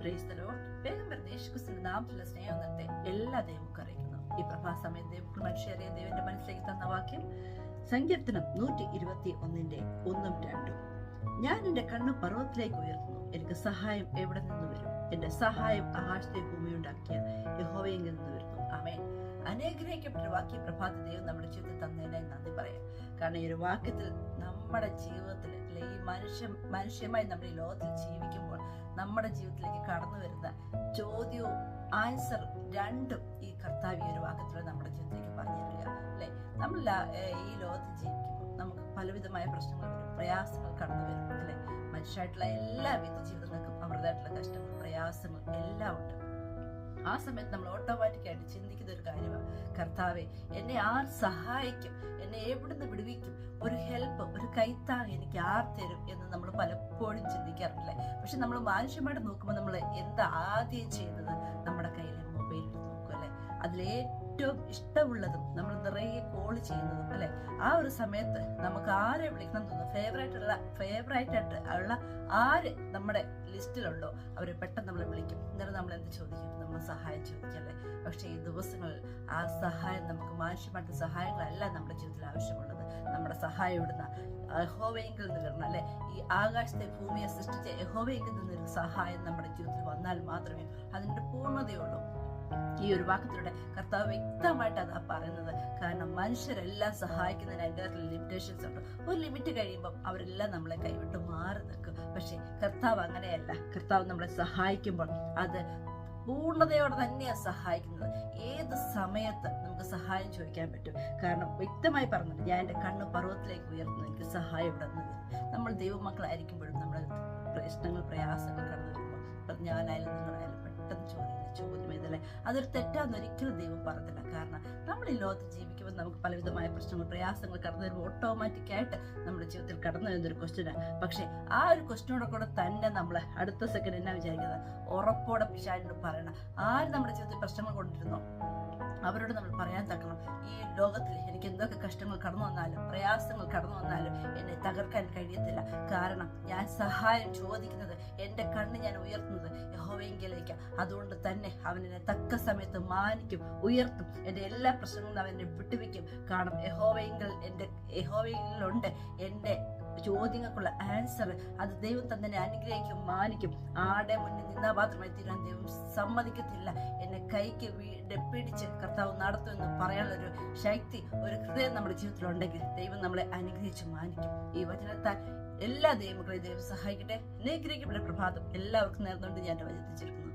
Praise the Lord. വേഗം വരുന്ന യേശുക്രിസ്തുവിന്റെ നാമത്തിലുള്ള സ്നേഹത്തെ എല്ലാ ദൈവവും അറിയിക്കുന്നു. ഈ പ്രഭാസമയം ദൈവം മനുഷ്യരെ ദൈവന്റെ മനസ്സിലേക്ക് തന്ന വാക്യം സങ്കീർത്തനം 121:1-2. ഞാൻ എന്റെ കണ്ണ് പർവ്വതത്തിലേക്ക് ഉയർത്തുന്നു, എനിക്ക് സഹായം എവിടെ നിന്ന് വരും? എന്റെ സഹായം ആകാശത്തെ ഭൂമിയുണ്ടാക്കിയ യഹോവയെങ്കിൽ നിന്ന് വരുന്നു. ആമേൻ. അനുഗ്രഹിക്കപ്പെട്ട വാക്യ പ്രഭാത ദൈവം നമ്മുടെ ജീവിതത്തിൽ തന്നതിനായി നന്ദി പറയാം. കാരണം ഈ ഒരു വാക്യത്തിൽ നമ്മുടെ ജീവിതത്തിൽ ഈ മനുഷ്യമായി നമ്മൾ ഈ ലോകത്തിൽ ജീവിക്കുമ്പോൾ നമ്മുടെ ജീവിതത്തിലേക്ക് കടന്നു വരുന്ന ചോദ്യവും ആൻസർ രണ്ടും ഈ കർത്താവ് ഈ ഒരു വാക്യത്തിലൂടെ നമ്മുടെ ജീവിതത്തിലേക്ക് പറഞ്ഞു തരിക അല്ലെ. നമ്മൾ ഈ ലോകത്ത് ജീവിക്കുമ്പോൾ നമുക്ക് പലവിധമായ പ്രശ്നങ്ങൾ വരും, പ്രയാസങ്ങൾ കടന്നു വരും അല്ലെ. മനുഷ്യരായിട്ടുള്ള എല്ലാവിധ ജീവിതങ്ങൾക്കും അവരുടേതായിട്ടുള്ള കഷ്ടങ്ങൾ, പ്രയാസങ്ങൾ എല്ലാം ഉണ്ട്. ആ സമയത്ത് നമ്മൾ ഓട്ടോമാറ്റിക്കായിട്ട് ചിന്തിക്കുന്ന ഒരു കാര്യമാണ്, കർത്താവെ എന്നെ ആർ സഹായിക്കും, എന്നെ എവിടുന്ന് വിടുവിക്കും, ഒരു ഹെൽപ്പ്, ഒരു കൈത്താങ് എനിക്ക് ആർ തരും എന്ന് നമ്മൾ പലപ്പോഴും ചിന്തിക്കാറില്ലേ. പക്ഷെ നമ്മൾ മാനുഷ്യമായിട്ട് നോക്കുമ്പോൾ നമ്മൾ എന്താ ആദ്യം ചെയ്യുന്നത്? നമ്മുടെ കയ്യിലെ മൊബൈൽ എടുത്ത് നോക്കും അല്ലെ. അതിലേറ്റവും ഇഷ്ടമുള്ളതും നമ്മൾ നിറയെ കോൾ ചെയ്യുന്നതും അല്ലെ. ആ ഒരു സമയത്ത് നമുക്ക് ആരെ വിളിക്കണം തോന്നുന്നു, ഫേവറേറ്റ് ആയിട്ട് ഉള്ള ആര് നമ്മുടെ ലിസ്റ്റിലുണ്ടോ അവരെ പെട്ടെന്ന് നമ്മൾ വിളിക്കും. എന്നിട്ട് നമ്മൾ എന്ത് ചോദിക്കും? നമ്മൾ സഹായം ചോദിക്കല്ലേ. പക്ഷെ ഈ ദിവസങ്ങളിൽ ആ സഹായം നമുക്ക് മാനുഷ്യമായിട്ട് സഹായങ്ങളല്ല നമ്മുടെ ജീവിതത്തിൽ ആവശ്യമുള്ളത്. നമ്മുടെ സഹായം ഇവിടുന്ന് യഹോവയെങ്കിൽ നിന്ന് വരണം അല്ലെ. ഈ ആകാശത്തെ ഭൂമിയെ സൃഷ്ടിച്ച യഹോവയെങ്കിൽ നിന്നൊരു സഹായം നമ്മുടെ ജീവിതത്തിൽ വന്നാൽ മാത്രമേ അതിന്റെ പൂർണ്ണതയുള്ളൂ. ഈ ഒരു വാക്യത്തിലൂടെ കർത്താവ് വ്യക്തമായിട്ട് അതാ പറയുന്നത്. കാരണം മനുഷ്യരെല്ലാം സഹായിക്കുന്നതിന് അതിൻ്റെ ലിമിറ്റേഷൻസ് ഉണ്ട്. ഒരു ലിമിറ്റ് കഴിയുമ്പോൾ അവരെല്ലാം നമ്മളെ കൈവിട്ട് മാറി നിൽക്കും. പക്ഷെ കർത്താവ് അങ്ങനെയല്ല. കർത്താവ് നമ്മളെ സഹായിക്കുമ്പോൾ അത് പൂർണ്ണതയോടെ തന്നെയാണ് സഹായിക്കുന്നത്. ഏത് സമയത്ത് നമുക്ക് സഹായം ചോദിക്കാൻ പറ്റും. കാരണം വ്യക്തമായി പറഞ്ഞിട്ട് ഞാൻ എൻ്റെ കണ്ണ് പർവ്വതത്തിലേക്ക് ഉയർത്തുന്നു, എനിക്ക് സഹായം ഇവിടെ നിന്ന് വരും. നമ്മൾ ദൈവമക്കളായിരിക്കുമ്പോഴും നമ്മുടെ പ്രശ്നങ്ങൾ, പ്രയാസങ്ങൾ കടന്നു വരുമ്പോൾ ഞാനായാലും നിങ്ങളായാലും പെട്ടെന്ന് ചോദ്യം ഇതല്ലേ. അതൊരു തെറ്റാന്ന് ഒരിക്കലും ദൈവം പറഞ്ഞില്ല. കാരണം നമ്മൾ ഈ ലോകത്ത് ജീവിക്കുമ്പോൾ നമുക്ക് പലവിധമായ പ്രശ്നങ്ങൾ, പ്രയാസങ്ങൾ കടന്നു വരുമ്പോൾ ഓട്ടോമാറ്റിക്കായിട്ട് നമ്മുടെ ജീവിതത്തിൽ കടന്നു വരുന്നൊരു ക്വസ്റ്റ്യനാണ്. പക്ഷെ ആ ഒരു ക്വസ്റ്റ്യനോടെ കൂടെ തന്നെ നമ്മൾ അടുത്ത സെക്കൻഡ് എന്നാ വിചാരിക്കുന്നത്? ഉറപ്പോടെ പിശാചിനോട് പറയണം. ആര് നമ്മുടെ ജീവിതത്തിൽ പ്രശ്നങ്ങൾ കൊണ്ടിരുന്നോ അവരോട് നമ്മൾ പറയാൻ തക്കണം, ഈ ലോകത്തിൽ എനിക്ക് എന്തൊക്കെ കഷ്ടങ്ങൾ കടന്നു വന്നാലും, പ്രയാസങ്ങൾ കടന്നു വന്നാലും എന്നെ തകർക്കാൻ കഴിയത്തില്ല. കാരണം ഞാൻ സഹായം ചോദിക്കുന്നത്, എൻ്റെ കണ്ണ് ഞാൻ ഉയർത്തുന്നത് യഹോവയെങ്കിലേക്ക്. അതുകൊണ്ട് തന്നെ അവൻ എന്നെ തക്ക സമയത്ത് മാനിക്കും, ഉയർത്തും. എൻ്റെ എല്ലാ പ്രശ്നങ്ങളും അവൻ എന്നെ വിട്ടുവെക്കും. കാരണം യഹോവയെങ്കിലുണ്ട് എൻ്റെ ചോദ്യങ്ങൾക്കുള്ള ആൻസർ. അത് ദൈവം തന്നെ അനുഗ്രഹിക്കും, മാനിക്കും. ആടെ മുന്നിൽ നിന്നാ മാത്രമായി തീരാൻ ദൈവം സമ്മതിക്കത്തില്ല. എന്നെ കൈക്ക് പിടിച്ച് കർത്താവ് നടത്തുമെന്ന് പറയാനുള്ളൊരു ശക്തി, ഒരു ഹൃദയം നമ്മുടെ ജീവിതത്തിലുണ്ടെങ്കിൽ ദൈവം നമ്മളെ അനുഗ്രഹിച്ച് മാനിക്കും. ഈ വചനത്താൽ എല്ലാ ദൈവങ്ങളെയും ദൈവം സഹായിക്കട്ടെ. അനുഗ്രഹിക്കപ്പെട്ട പ്രഭാതം എല്ലാവർക്കും നേർന്നുകൊണ്ട് ഞാൻ വചനിച്ചിരിക്കുന്നു.